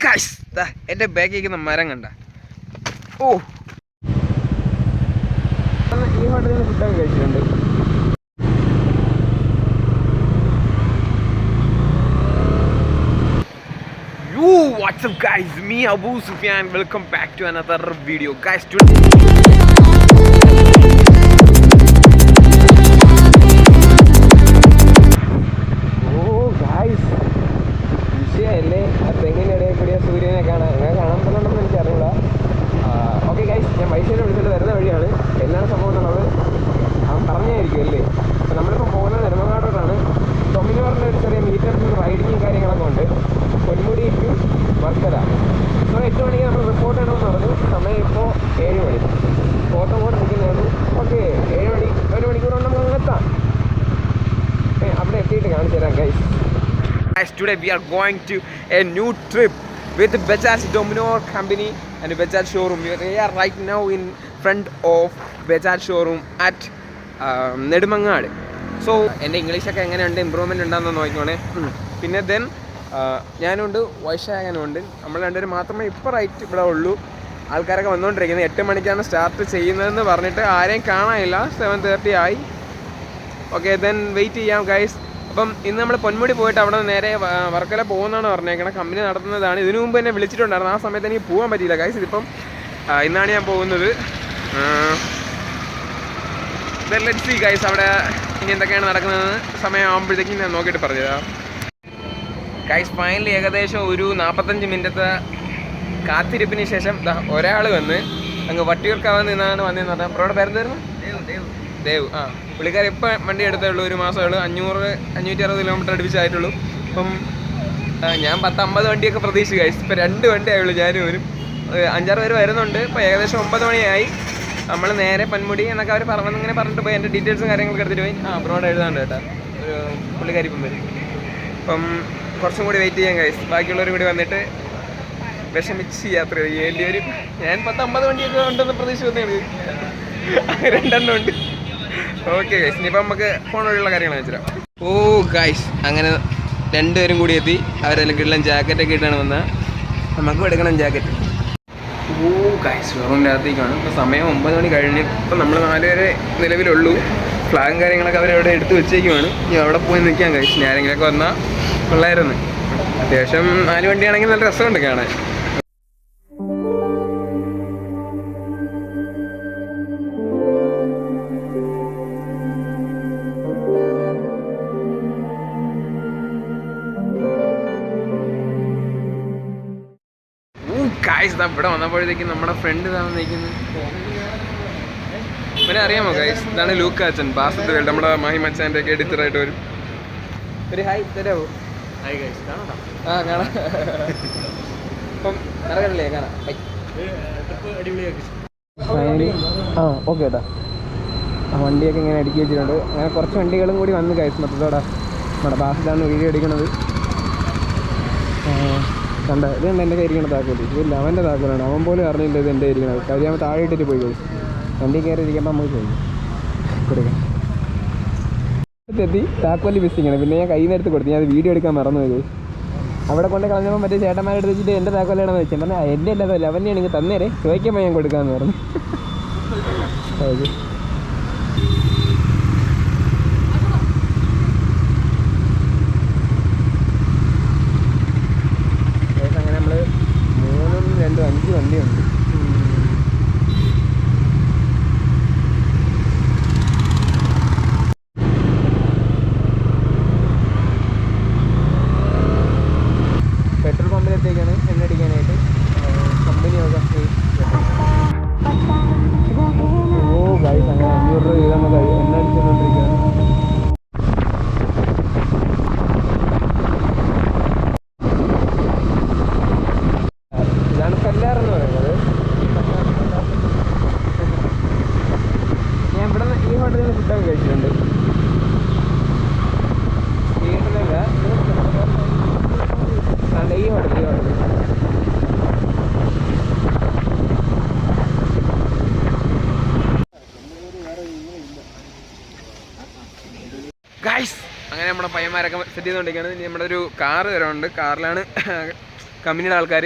Guys എൻ്റെ ബാക്കിൽ മരം കണ്ട. ഓ, ഈ ഹോട്ടലിൽ നിന്ന് ഫുഡൊക്കെ കഴിച്ചിട്ടുണ്ട്. Yo, what's up guys? Me Abu Sufyan. Welcome back to another video, guys. Oh guys, വിഷയല്ലേ ആ തെങ്ങിനിടയിൽ കൂടിയ സൂര്യനെ കാണാൻ പറ്റുന്നുണ്ടെന്ന് എനിക്കറിയില്ല. ഓക്കെ ഗൈസ്, ഞാൻ വൈശേനെ വിളിച്ചിട്ട് വരുന്ന വഴിയാണ്. എന്താണ് സംഭവം എന്നുള്ളത് അവൻ പറഞ്ഞായിരിക്കും അല്ലേ. അപ്പോൾ നമ്മളിപ്പോൾ പോകുന്നത് നെടുമങ്ങാടോട്ടാണ്. ഡൊമിനോറിൻ്റെ ഒരു ചെറിയ മീറ്റർ റൈഡിങ്ങും കാര്യങ്ങളൊക്കെ ഉണ്ട്. പൊന്മുടി ടു വർക്കല. സോ 8 മണിക്ക് നമ്മൾ റിപ്പോർട്ട് ചെയ്യണമെന്ന് പറഞ്ഞു. സമയം ഇപ്പോൾ 7 മണി. ഫോട്ടോ കൂടെ നിൽക്കുന്നതാണ്. ഓക്കെ, 7 മണി, 1 മണിക്കൂർ കൊണ്ട് നമുക്ക് എത്താം. അവിടെ എത്തിയിട്ട് കാണിച്ചു തരാം guys. Today we are going to a new trip with Bajaj Dominar company and Bajaj showroom. We are right now in front of Bajaj showroom at Nedumangad. So എൻ്റെ ഇംഗ്ലീഷൊക്കെ എങ്ങനെയുണ്ട്, ഇമ്പ്രൂവ്മെൻറ്റ് ഉണ്ടെന്ന് നോക്കിക്കോണേ. പിന്നെ ദെൻ ഞാനുണ്ട്, വൈശാഖനുണ്ട്. നമ്മൾ രണ്ടുപേരും മാത്രമേ ഇപ്പോൾ റൈറ്റ് ഇവിടെ ഉള്ളൂ. ആൾക്കാരൊക്കെ വന്നുകൊണ്ടിരിക്കുന്നത്. 8 മണിക്കാണ് സ്റ്റാർട്ട് ചെയ്യുന്നതെന്ന് പറഞ്ഞിട്ട് ആരെയും കാണാനില്ല. 7:30 ആയി. ഓക്കെ, ദെൻ വെയിറ്റ് ചെയ്യാം ഗൈസ്. അപ്പം ഇന്ന് നമ്മൾ പൊന്മുടി പോയിട്ട് അവിടെ നിന്ന് നേരെ വർക്കല പോകുന്നതാണ് പറഞ്ഞേക്കണം. കമ്പനി നടത്തുന്നതാണ്. ഇതിനു മുമ്പ് എന്നെ വിളിച്ചിട്ടുണ്ടായിരുന്നു. ആ സമയത്ത് എനിക്ക് പോകാൻ പറ്റിയില്ല ഗൈസ്. ഇതിപ്പം ഇന്നാണ് ഞാൻ പോകുന്നത്. ലെറ്റ്സ് സീ ഗൈസ്, അവിടെ ഇനി എന്തൊക്കെയാണ് നടക്കുന്നത് സമയമാകുമ്പോഴത്തേക്കും ഞാൻ നോക്കിയിട്ട് പറഞ്ഞുതരാം ഗൈസ്. ഫൈനലി ഏകദേശം ഒരു 45 മിനിറ്റത്തെ കാത്തിരിപ്പിന് ശേഷം ഒരാൾ വന്ന് അങ്ങ് വട്ടിയൂർക്കാവ് നിന്നാണ് വന്നതെന്ന് പറഞ്ഞാൽ. അവരോട് പേരെന്തായിരുന്നു? ദേവ്. പുള്ളിക്കാർ ഇപ്പം വണ്ടി എടുത്തേ ഉള്ളൂ. 1 മാസമേ ഉള്ളൂ. 560 കിലോമീറ്റർ അടുപ്പിച്ചായിട്ടുള്ളൂ. അപ്പം ഞാൻ 10-50 വണ്ടിയൊക്കെ പ്രതീക്ഷിച്ചു ഗൈസ്. ഇപ്പം 2 വണ്ടി ആയുള്ളൂ. ഞാനും ഒരു 5-6 പേര് വരുന്നുണ്ട്. ഇപ്പോൾ ഏകദേശം 9 മണിയായി. നമ്മൾ നേരെ പൊന്മുടി എന്നൊക്കെ അവർ ഇങ്ങനെ പറഞ്ഞിട്ട് പോയി. എൻ്റെ ഡീറ്റെയിൽസും കാര്യങ്ങളൊക്കെ എടുത്തിട്ട് പോയി. ബ്രോഡ് എഴുതാണ്ട് കേട്ടോ, ഒരു പുള്ളിക്കാരി ഇപ്പം വരും. അപ്പം കുറച്ചും കൂടി വെയിറ്റ് ചെയ്യാം ഗൈസ്. ബാക്കിയുള്ളവരും കൂടി വന്നിട്ട് വിഷമിച്ച് യാത്ര ചെയ്യേണ്ടി വരും. ഞാൻ 10-50 വണ്ടിയൊക്കെ ഉണ്ടെന്ന് പ്രതീക്ഷ വന്നതാണ്. 2 ഉണ്ട്. ഓക്കെ ഗൈസ്, ഇനിയിപ്പോൾ നമുക്ക് ഫോൺ വഴിയുള്ള കാര്യങ്ങൾ വെച്ചുതരാം. ഓ ഗൈസ്, അങ്ങനെ 2 പേരും കൂടി എത്തി. അവരെല്ലാം കിടലൻ ജാക്കറ്റൊക്കെ ഇട്ടാണ് വന്നത്. നമുക്കും എടുക്കണം ജാക്കറ്റ്. ഓ ഗൈസ്, വേറൊൻ്റെ അകത്തേക്കാണ്. ഇപ്പോൾ സമയം 9 മണി കഴിഞ്ഞ്. ഇപ്പോൾ നമ്മൾ 4 പേരെ നിലവിലുള്ളൂ. ഫ്ലാഗും കാര്യങ്ങളൊക്കെ അവരവിടെ എടുത്ത് വെച്ചേക്കുവാണ്. ഇനി അവിടെ പോയി നിൽക്കാം ഗൈസ്. ഇനി ആരെങ്കിലുമൊക്കെ വന്നാൽ കൊള്ളായിരുന്നു. അത്യാവശ്യം 4 വണ്ടിയാണെങ്കിൽ നല്ല രസമുണ്ട് കാണാൻ. ഗൈസ്, ഇവിടെ വന്നപ്പോഴത്തേക്കും നമ്മുടെ ഫ്രണ്ട് ഇതാണ് നിൽക്കുന്നത്. പിന്നെ അറിയാമോ ഗൈസ്, ഇതാണ് ലൂക്ക അച്ഛൻ, ബാസത്ത് വേൾഡ്, നമ്മുടെ മഹിമച്ചാൻ്റെ ഒക്കെ എഡിറ്ററായിട്ട് വരും. ഒരു ഹായ് തരാമോ? കാണാം. അപ്പം നടക്കണല്ലേ, കാണാം. ഫൈനലി ഓക്കെ കേട്ടോ. വണ്ടിയൊക്കെ ഇങ്ങനെ അടുക്കി വെച്ചിട്ടുണ്ട്. അങ്ങനെ കുറച്ച് വണ്ടികളും കൂടി വന്ന് ഗൈസ്. മൊത്തത്തോടെ നമ്മുടെ ബാസത്താണ് വീഡിയോ എടുക്കുന്നത്. കണ്ട ഇത് കണ്ട എൻ്റെ കയ്യിരിക്കണ താക്കോല്. ഇതില്ല, അവൻ്റെ താക്കോലാണ്. അവൻ പോലും അറിഞ്ഞില്ല ഇത് എൻ്റെ ഇരിക്കണത്. കഴിയാൻ താഴെ ഇട്ടിട്ട് പോയി കഴിച്ചു. വണ്ടി കയറി ഇരിക്കുമ്പോൾ നമുക്ക് ചോദിക്കും കൊടുക്കാം. എത്തി താക്കോല് മിസ്സിങ്ങാണ്. പിന്നെ ഞാൻ കയ്യിൽ നിന്ന് എടുത്ത് കൊടുത്തു. ഞാൻ അത് വീഡിയോ എടുക്കാൻ മറന്നു പോയി. അവിടെ കൊണ്ട് കളഞ്ഞപ്പോൾ മറ്റേ ചേട്ടന്മാരെടുത്ത് വെച്ചിട്ട് എൻ്റെ താക്കോലാണെന്ന് വെച്ചാൽ പറഞ്ഞാൽ എൻ്റെ അല്ലാതല്ല, അവനെയാണ് നിങ്ങൾ തന്നേരെ, ചോദിക്കുമ്പോൾ ഞാൻ കൊടുക്കാമെന്ന് പറഞ്ഞു. ഓക്കെ, അങ്ങനെ നമ്മൾ 3, 2, 5 വണ്ടിയുണ്ട്. പെട്രോൾ പമ്പിലെത്തേക്കാണ് എണ്ണ അടിക്കാനായിട്ട്. കമ്പനി ഓ ഗൈസ്, അങ്ങനെ 500 രൂപ വീതം എണ്ണ അടിച്ചുകൊണ്ടിരിക്കുകയാണ്. ഇതാണ് കല്ലാറെന്ന് പറയുന്നത്. ഞാൻ ഇവിടെ ഈ ഹോട്ടലിൽ നിന്ന് ഫുഡൊക്കെ കഴിച്ചിട്ടുണ്ട്. ഈ ഹോട്ടലല്ല, ഈ ഹോട്ടൽ ഗൈസ്. അങ്ങനെ നമ്മുടെ പയ്യന്മാരൊക്കെ സെറ്റ് ചെയ്തുകൊണ്ടിരിക്കുകയാണ്. ഇനി നമ്മുടെ ഒരു കാറ് വരാനുണ്ട്. കാറിലാണ് കമ്പനിയുടെ ആൾക്കാർ.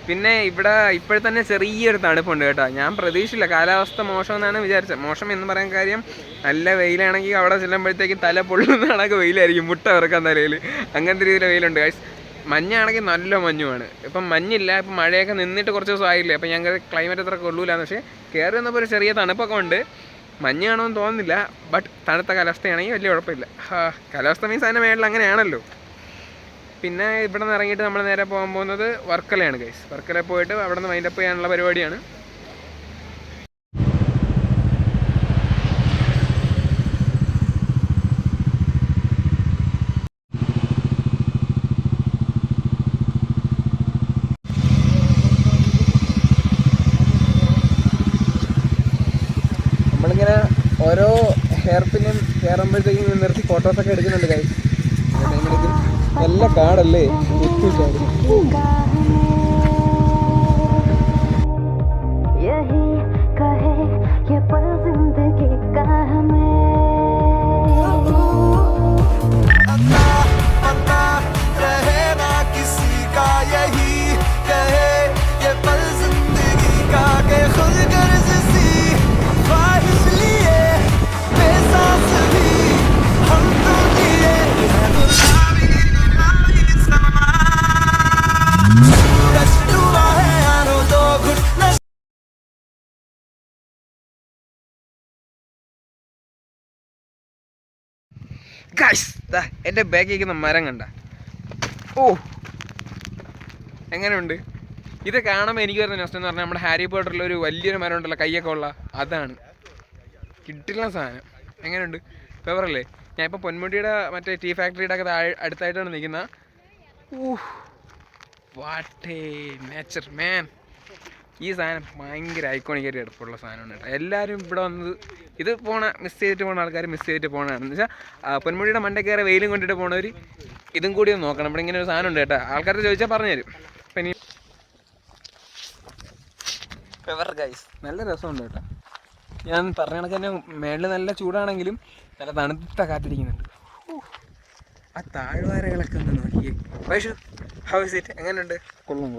പിന്നെ ഇവിടെ ഇപ്പോഴത്തന്നെ ചെറിയൊരു തണുപ്പുണ്ട് കേട്ടോ. ഞാൻ പ്രതീക്ഷിച്ചില്ല കാലാവസ്ഥ മോശമെന്നാണ് വിചാരിച്ചത്. മോശം എന്ന് പറയാൻ കാര്യം നല്ല വെയിലാണെങ്കിൽ അവിടെ ചെല്ലുമ്പോഴത്തേക്കും തല പൊള്ളുന്ന കണക്ക് വെയിലായിരിക്കും, മുട്ട ഇറക്കാൻ തലയിൽ, അങ്ങനത്തെ രീതിയിൽ വെയിലുണ്ട് ഗൈസ്. മഞ്ഞാണെങ്കിൽ നല്ല മഞ്ഞുമാണ്. ഇപ്പം മഞ്ഞില്ല, ഇപ്പം മഴയൊക്കെ നിന്നിട്ട് കുറച്ച് ദിവസം ആയില്ലേ, അപ്പം ഞങ്ങൾക്ക് ക്ലൈമറ്റ് അത്ര കൊള്ളൂലാന്ന്. പക്ഷേ കയറി വന്നപ്പോൾ ഒരു ചെറിയ തണുപ്പൊക്കെ ഉണ്ട്. മഞ്ഞ് കാണുമെന്ന് തോന്നുന്നില്ല, ബട്ട് തണുത്ത കാലാവസ്ഥയാണെങ്കിൽ വലിയ കുഴപ്പമില്ല. കാലാവസ്ഥ മീൻസ് അതിൻ്റെ മേളിൽ അങ്ങനെയാണല്ലോ. പിന്നെ ഇവിടെ നിന്ന് ഇറങ്ങിയിട്ട് നമ്മൾ നേരെ പോകാൻ പോകുന്നത് വർക്കലയാണ് ഗൈസ്. വർക്കല പോയിട്ട് അവിടെ നിന്ന് വൈൻഡപ്പ് ചെയ്യാനുള്ള പരിപാടിയാണ്. നമ്മളിങ്ങനെ ഓരോ ഹെയർ പിന്നും കയറുമ്പോഴത്തേക്കും നിർത്തി ഫോട്ടോസൊക്കെ എടുക്കുന്നുണ്ട് ഗൈസ്. നല്ല കാടല്ലേ, ഗൈസ്. എൻ്റെ ബാക്കിരിക്കുന്ന മരം കണ്ട, ഓ എങ്ങനെയുണ്ട് ഇത് കാണുമ്പോൾ? എനിക്ക് വരുന്ന നെക്സ്റ്റ് എന്ന് പറഞ്ഞാൽ നമ്മുടെ ഹാരി പോട്ടറിൽ ഒരു വലിയൊരു മരം ഉണ്ടല്ലോ, കയ്യൊക്കെ ഉള്ള, അതാണ്. കിട്ടില്ല സാധനം. എങ്ങനെയുണ്ട്? ഫേവറല്ലേ? ഞാൻ ഇപ്പോൾ പൊന്മുടിയുടെ മറ്റേ ടീ ഫാക്ടറിയുടെ ഒക്കെ അടുത്തായിട്ടാണ് നിൽക്കുന്നത്. വാട്ട് എ നേച്ചർ മാൻ. ഈ സാധനം ഭയങ്കര ഐക്കോണിക്കായിട്ട് എടുപ്പുള്ള സാധനമാണ് കേട്ടോ. എല്ലാവരും ഇവിടെ വന്നത് ഇത് മിസ് ചെയ്തിട്ട് പോകുന്ന ആൾക്കാർ മിസ് ചെയ്തിട്ട് പോകുന്നതാണ്. എന്ന് വെച്ചാൽ പൊന്മുടിയുടെ മണ്ടയ്ക്കേറെ വെയിലും കൊണ്ടിട്ട് പോകുന്നവർ ഇതും കൂടി ഒന്ന് നോക്കണം. ഇവിടെ ഇങ്ങനെ ഒരു സാധനം ഉണ്ട് കേട്ടോ. ആൾക്കാർ ചോദിച്ചാൽ പറഞ്ഞുതരും. അപ്പം ഇനി ഗൈസ് നല്ല രസമുണ്ട് കേട്ടോ. ഞാൻ പറഞ്ഞ കണക്ക് തന്നെ മേളിൽ നല്ല ചൂടാണെങ്കിലും നല്ല തണുത്ത കാത്തിരിക്കുന്നുണ്ട്. ആ താഴ്വാരകളൊക്കെ ഒന്ന് നോക്കിയേ. Vaishu, how is it? എങ്ങനെയുണ്ട്? കൊള്ളും.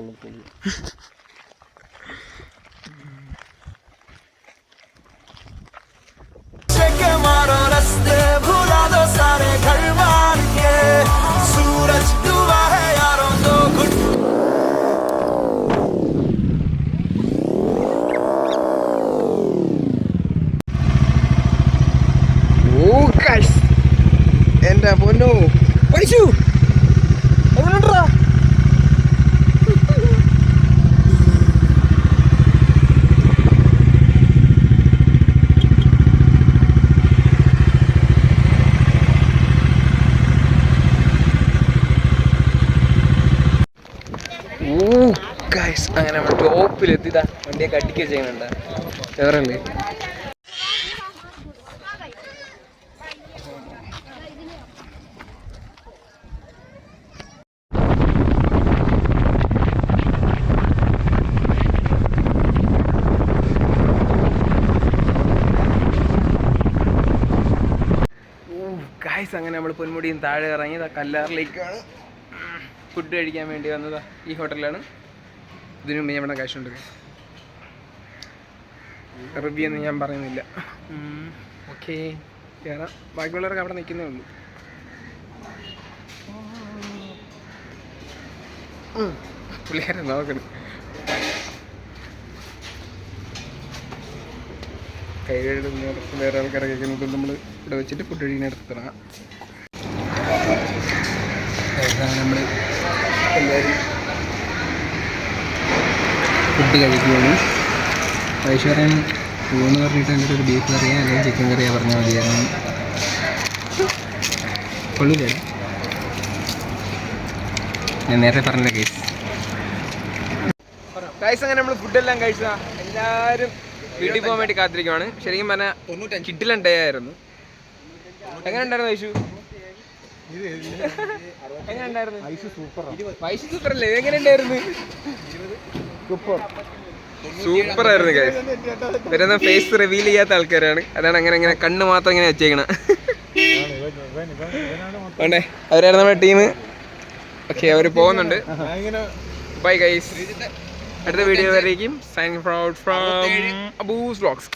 എൻ്റെ പൊന്നോ പഠിച്ചു എങ്ങനെയുണ്ടാ? അങ്ങനെ നമ്മൾ ടോപ്പിലെത്തിയതാ. വണ്ടിയൊക്കെ അടിക്കുക ചെയ്യുന്നുണ്ട്. വേറല്ലേ ഗൈസ്. അങ്ങനെ നമ്മൾ പൊന്മുടിയും താഴെ ഇറങ്ങി കല്ലാറിലേക്കാണ് ഫുഡ് കഴിക്കാൻ വേണ്ടി വന്നതാ. ഈ ഹോട്ടലിലാണ്. ഇതിനു മുമ്പ് നമ്മുടെ കാശുണ്ട്. റിവ്യൂ ഒന്നും ഞാൻ പറയുന്നില്ല. ഓക്കെ, കയറാം. ബാക്കിയുള്ളവരൊക്കെ അവിടെ നിൽക്കുന്നേ ഉള്ളൂ. പുള്ളിക്കാരെ നോക്കണം. കൈകളുടെ വേറെ ആൾക്കാരൊക്കെ കഴിക്കുന്നത് നമ്മൾ ഇവിടെ വെച്ചിട്ട് ഫുഡ് കഴിക്കാൻ എടുത്ത് തുടങ്ങാം. നമ്മൾ എല്ലാവരും ഫുഡ് കഴിക്കുകയാണ്. ഐശ്വര്യന് ഊന്ന് പറഞ്ഞിട്ട് എൻ്റെ ഒരു ബീഫ് കറിയാ അല്ലെങ്കിൽ ചിക്കൻ കറിയാ പറഞ്ഞാൽ മതിയായിരുന്നു. കൊള്ളില്ലേ? ഞാൻ നേരത്തെ പറഞ്ഞ കേസ്. അങ്ങനെ നമ്മൾ ഫുഡെല്ലാം കഴിച്ചതാ. എല്ലാവരും വീട്ടിൽ പോകാൻ വേണ്ടി കാത്തിരിക്കുവാണ്. ശരിക്കും പറഞ്ഞാൽ കിഡിലൻ ഡേ ആയിരുന്നു. എങ്ങനെ ഉണ്ടായിരുന്നു ഐഷു? എങ്ങനെ ഉണ്ടായിരുന്നു? ഐഷു സൂപ്പർ അല്ലേ? എങ്ങനെ ഉണ്ടായിരുന്നു? സൂപ്പർ ആയിരുന്നു ഗൈസ്. ഇവരൊന്നും ഫേസ് റിവീൽ ചെയ്യാത്ത ആൾക്കാരാണ്. അതാണ് അങ്ങനെ കണ്ണ് മാത്രം ഇങ്ങനെ വെച്ചേക്കണം. വേണ്ടേ? അവരായിരുന്നു നമ്മുടെ ടീം. ഓക്കെ അവർ പോകുന്നുണ്ട്. ബൈ ഗൈസ്, അടുത്ത വീഡിയോ വരേക്കും സൈനിങ് ഫ്രം അബൂസ് വ്ലോഗ്സ്.